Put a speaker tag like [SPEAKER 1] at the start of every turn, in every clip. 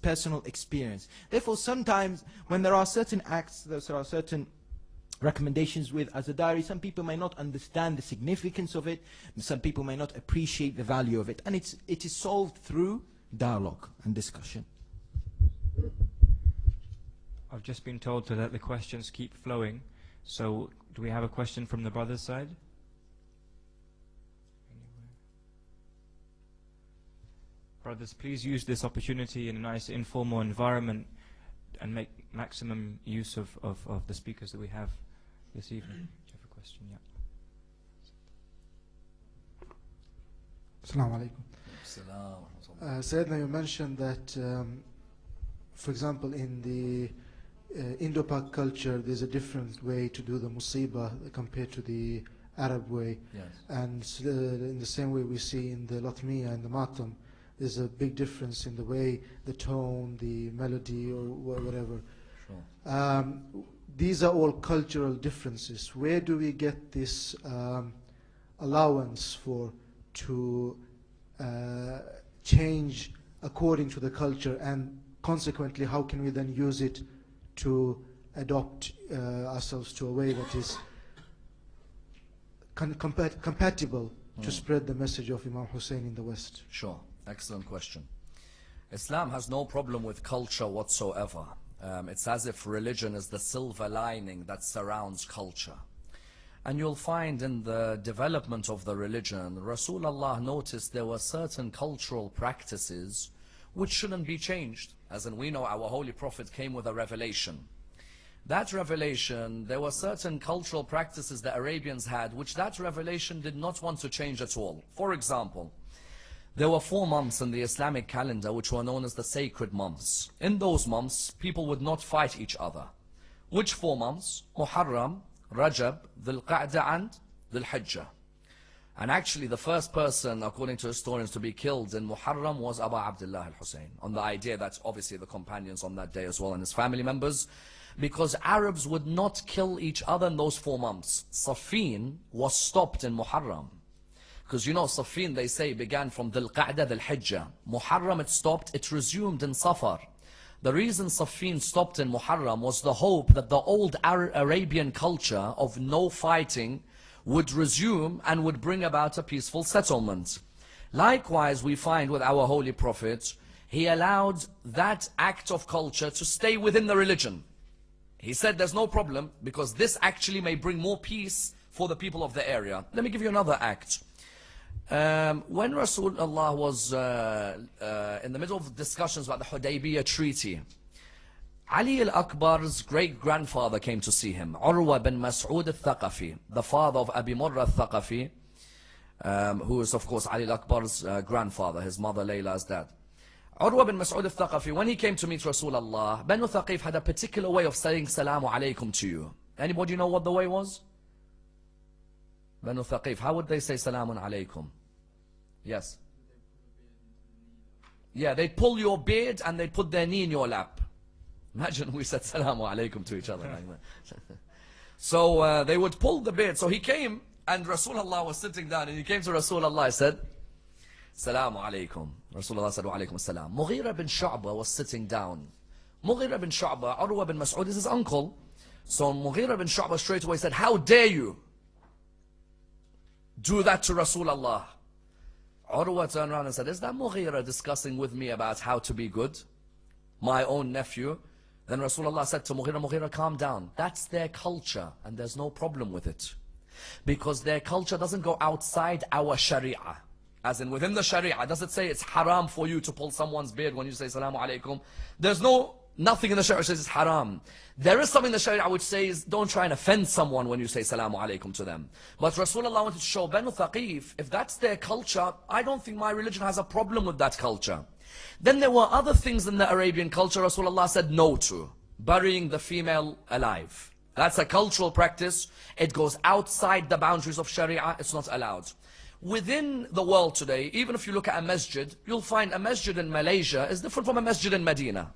[SPEAKER 1] personal experience. Therefore, sometimes when there are certain acts, there are certain recommendations with azadari, some people may not understand the significance of it, some people may not appreciate the value of it, and it is solved through dialogue and discussion.
[SPEAKER 2] I've just been told to let the questions keep flowing, so do we have a question from the brother's side? Brothers, please use this opportunity in a nice informal environment and make maximum use of the speakers that we have this evening. Do you have a question? Yeah.
[SPEAKER 3] Assalamu alaikum. Sayyidina, you mentioned that, for example, in the Indo-Pak culture, there's a different way to do the musibah compared to the Arab way.
[SPEAKER 4] Yes.
[SPEAKER 3] And in the same way we see in the Latmiya and the Matam, there's a big difference in the way, the tone, the melody, or whatever.
[SPEAKER 4] Sure.
[SPEAKER 3] These are all cultural differences. Where do we get this allowance to change according to the culture, and consequently, how can we then use it to adopt ourselves to a way that is compatible to spread the message of Imam Hussein in the West?
[SPEAKER 4] Sure. Excellent question. Islam has no problem with culture whatsoever. It's as if religion is the silver lining that surrounds culture. And you'll find in the development of the religion, Rasulullah noticed there were certain cultural practices which shouldn't be changed. As in, we know our Holy Prophet came with a revelation. That revelation, there were certain cultural practices that Arabians had, which that revelation did not want to change at all. For example, there were 4 months in the Islamic calendar which were known as the sacred months. In those months, people would not fight each other. Which 4 months? Muharram, Rajab, Dhul Qa'dah and Dhul Hijjah. And actually the first person, according to historians, to be killed in Muharram was Abu Abdullah al-Hussein, on the idea that obviously the companions on that day as well and his family members, because Arabs would not kill each other in those 4 months. Safin was stopped in Muharram. Because you know, Safin, they say, began from Dhul Qa'dah, Dhul Hijjah. Muharram, it stopped, it resumed in Safar. The reason Safin stopped in Muharram was the hope that the old Arabian culture of no fighting would resume and would bring about a peaceful settlement. Likewise, we find with our Holy Prophet, he allowed that act of culture to stay within the religion. He said there's no problem because this actually may bring more peace for the people of the area. Let me give you another act. When Rasulullah was in the middle of discussions about the Hudaybiyah Treaty, Ali al-Akbar's great-grandfather came to see him, Urwa bin Mas'ud al-Thaqafi, the father of Abi Murrah al-Thaqafi, who is of course Ali al-Akbar's grandfather, his mother Layla's dad. Urwa bin Mas'ud al-Thaqafi, when he came to meet Rasulullah, Banu Thaqif had a particular way of saying Sallam O Alaykom to you. Anybody know what the way was? Banu Thaqif, how would they say Salamun Alaykum? Yes. Yeah, they'd pull your beard and they'd put their knee in your lap. Imagine we said Salamu Alaykum to each other like that. So they would pull the beard. So he came and Rasulullah was sitting down and he came to Rasulullah and said, Salamu Alaykum. Rasulullah said, Wa Alaykum Assalam. Mughira bin Shu'bah was sitting down. Mughira bin Shu'bah, Urwa bin Mas'ud is his uncle. So Mughira bin Shu'bah straight away said, how dare you do that to Rasulullah? Urwa turned around and said, is that Mughira discussing with me about how to be good? My own nephew? Then Rasulullah said to Mughira, Mughira, calm down. That's their culture and there's no problem with it. Because their culture doesn't go outside our Sharia. As in within the Sharia, does it say it's haram for you to pull someone's beard when you say Salamu Alaykum? There's nothing in the Sharia says it's haram. There is something in the Sharia which says don't try and offend someone when you say Salamu Alaykum to them. But Rasulullah wanted to show Banu Thaqif, if that's their culture, I don't think my religion has a problem with that culture. Then there were other things in the Arabian culture Rasulullah said no to. Burying the female alive. That's a cultural practice. It goes outside the boundaries of Sharia. It's not allowed. Within the world today, even if you look at a masjid, you'll find a masjid in Malaysia is different from a masjid in Medina.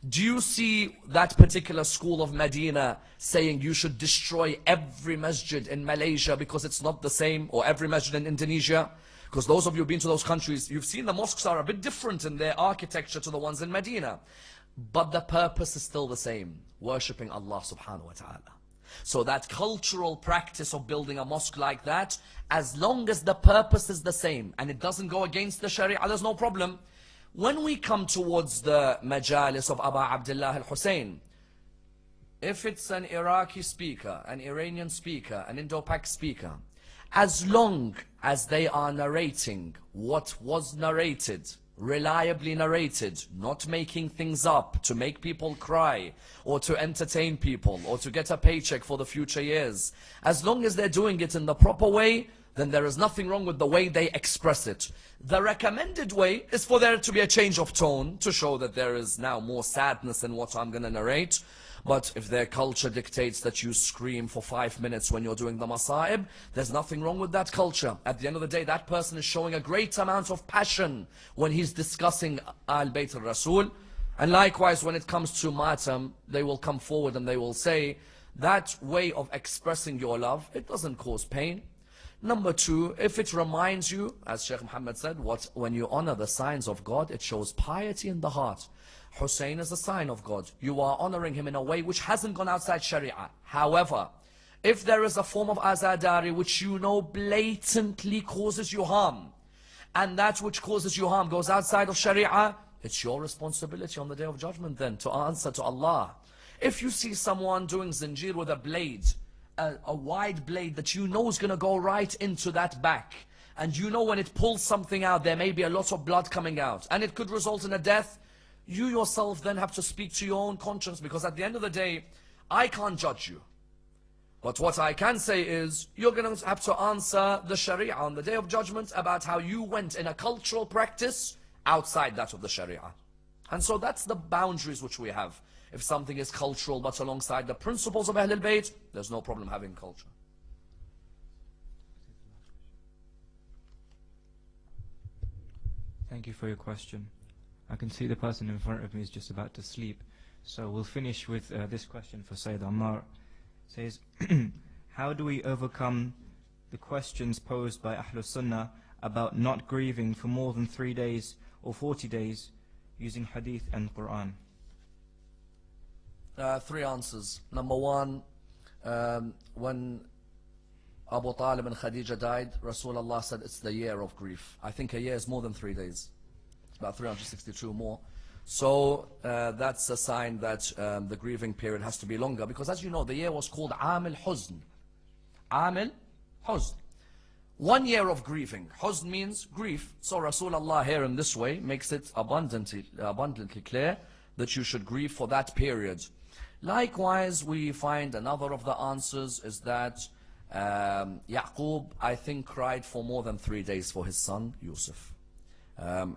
[SPEAKER 4] Do you see that particular school of Medina saying you should destroy every masjid in Malaysia because it's not the same, or every masjid in Indonesia? Because those of you who've been to those countries, you've seen the mosques are a bit different in their architecture to the ones in Medina. But the purpose is still the same, worshipping Allah subhanahu wa ta'ala. So that cultural practice of building a mosque like that, as long as the purpose is the same and it doesn't go against the Sharia, there's no problem. When we come towards the majalis of Abu Abdullah al-Hussein, if it's an Iraqi speaker, an Iranian speaker, an Indo-Pak speaker, as long as they are narrating what was narrated, reliably narrated, not making things up to make people cry or to entertain people or to get a paycheck for the future years, as long as they're doing it in the proper way, then there is nothing wrong with the way they express it. The recommended way is for there to be a change of tone to show that there is now more sadness in what I'm going to narrate. But if their culture dictates that you scream for 5 minutes when you're doing the masa'ib, there's nothing wrong with that culture. At the end of the day, that person is showing a great amount of passion when he's discussing Al-Bayt al-Rasul. And likewise, when it comes to matam, they will come forward and they will say, that way of expressing your love, it doesn't cause pain. Number two, if it reminds you, as Sheikh Muhammad said, when you honor the signs of God, it shows piety in the heart. Hussein is a sign of God. You are honoring him in a way which hasn't gone outside Sharia. However, if there is a form of azadari which you know blatantly causes you harm, and that which causes you harm goes outside of Sharia, it's your responsibility on the Day of Judgment then to answer to Allah. If you see someone doing zinjir with a blade, a wide blade that you know is going to go right into that back, and you know when it pulls something out there may be a lot of blood coming out, and it could result in a death, you yourself then have to speak to your own conscience, because at the end of the day, I can't judge you. But what I can say is, you're going to have to answer the Sharia on the Day of Judgment about how you went in a cultural practice outside that of the Sharia. And so that's the boundaries which we have. If something is cultural but alongside the principles of Ahlul Bayt, there's no problem having culture.
[SPEAKER 2] Thank you for your question. I can see the person in front of me is just about to sleep. So we'll finish with this question for Sayyid Ammar. It says, how do we overcome the questions posed by Ahlus Sunnah about not grieving for more than 3 days or 40 days using Hadith and Quran?
[SPEAKER 4] 3 answers. Number one, when Abu Talib and Khadija died, Rasulullah said it's the year of grief. I think a year is more than 3 days. It's about 362 more. So that's a sign that the grieving period has to be longer, because as you know, the year was called Amil Huzn. Amil Huzn. 1 year of grieving. Huzn means grief. So Rasulullah here in this way makes it abundantly clear that you should grieve for that period. Likewise, we find another of the answers is that Yaqub, I think, cried for more than 3 days for his son Yusuf.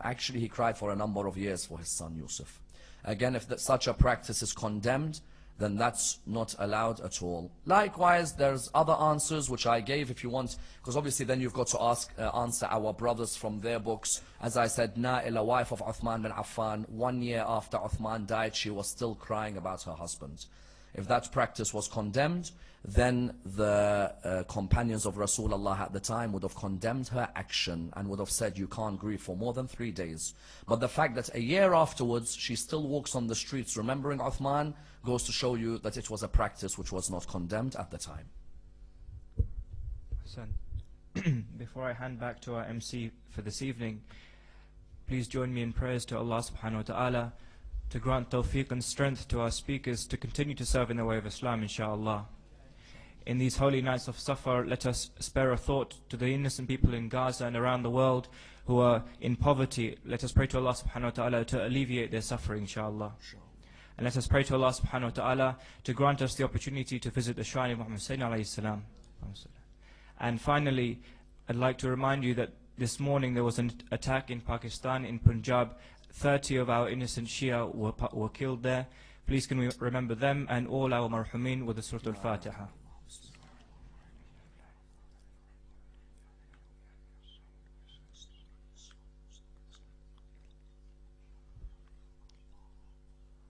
[SPEAKER 4] Actually, he cried for a number of years for his son Yusuf. Again, if such a practice is condemned, then that's not allowed at all. Likewise, there's other answers which I gave if you want, because obviously then you've got to answer our brothers from their books. As I said, Na'ila, wife of Uthman bin Affan, 1 year after Uthman died, she was still crying about her husband. If that practice was condemned, then the companions of Rasulullah at the time would have condemned her action and would have said you can't grieve for more than 3 days. But the fact that a year afterwards she still walks on the streets remembering Uthman goes to show you that it was a practice which was not condemned at the time.
[SPEAKER 2] Hassan, before I hand back to our MC for this evening, please join me in prayers to Allah subhanahu wa ta'ala to grant tawfiq and strength to our speakers to continue to serve in the way of Islam, inshaAllah. In these holy nights of Safar, let us spare a thought to the innocent people in Gaza and around the world who are in poverty. Let us pray to Allah subhanahu wa ta'ala to alleviate their suffering, inshaAllah. And let us pray to Allah subhanahu wa ta'ala to grant us the opportunity to visit the shrine of Muhammad alayhi salam. And finally, I'd like to remind you that this morning there was an attack in Pakistan, in Punjab. 30 of our innocent Shia were killed there. Please can we remember them and all our marhumin with the Surah Al-Fatiha.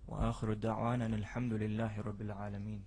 [SPEAKER 2] وآخر الدعوانا الحمد لله رب العالمين.